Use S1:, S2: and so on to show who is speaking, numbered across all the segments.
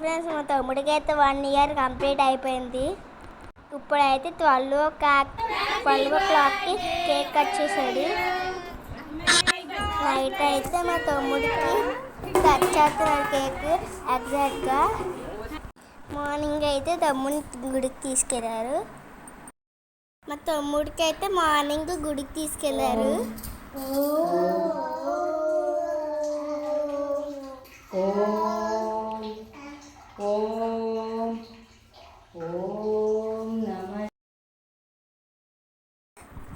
S1: Friends, మా తమ్ముడికి అయితే 1 ఇయర్ కంప్లీట్ అయిపోయింది. ఇప్పుడైతే 12 o'clockకి కేక్ కట్ చేశాడు. నైట్ అయితే మా తమ్ముడికి కట్ చేస్తున్నాడు కేక్ ఎగ్జాక్ట్గా. మార్నింగ్ అయితే తమ్ముడిని గుడికి తీసుకెళ్లారు. మా తమ్ముడికి అయితే మార్నింగ్ గుడికి తీసుకెళ్లారు.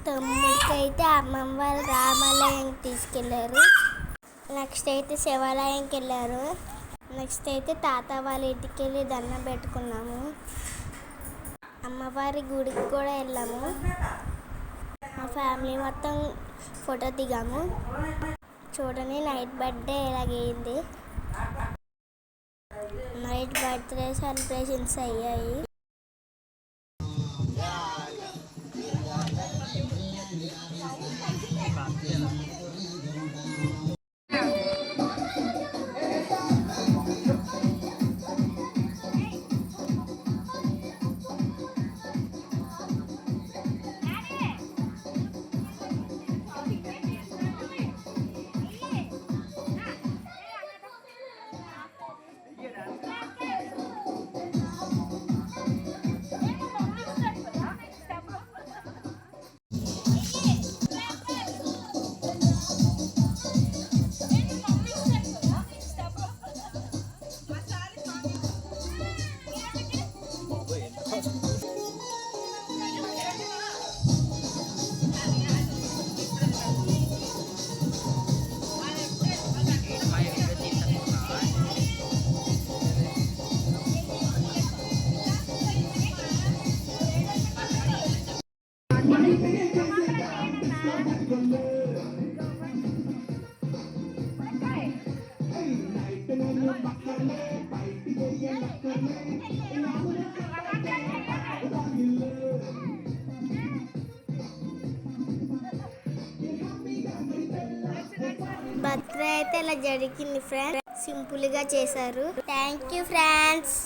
S1: తమ్ముడికి అయితే అమ్మమ్మ వాళ్ళ రామాలయంకి తీసుకెళ్లారు. నెక్స్ట్ అయితే శివాలయంకి వెళ్ళారు. నెక్స్ట్ అయితే తాత వాళ్ళ ఇంటికి వెళ్ళి దండం పెట్టుకున్నాము. అమ్మవారి గుడికి కూడా వెళ్ళాము. మా ఫ్యామిలీ మొత్తం ఫోటో దిగాము. చూడండి నైట్ బర్త్డే ఎలాగైంది. నైట్ బర్త్డే సెలబ్రేషన్స్ అయ్యాయి. బర్త్డే అయితే ఇలా జరిగింది ఫ్రెండ్స్. సింపుల్గా చేశారు. Thank you friends.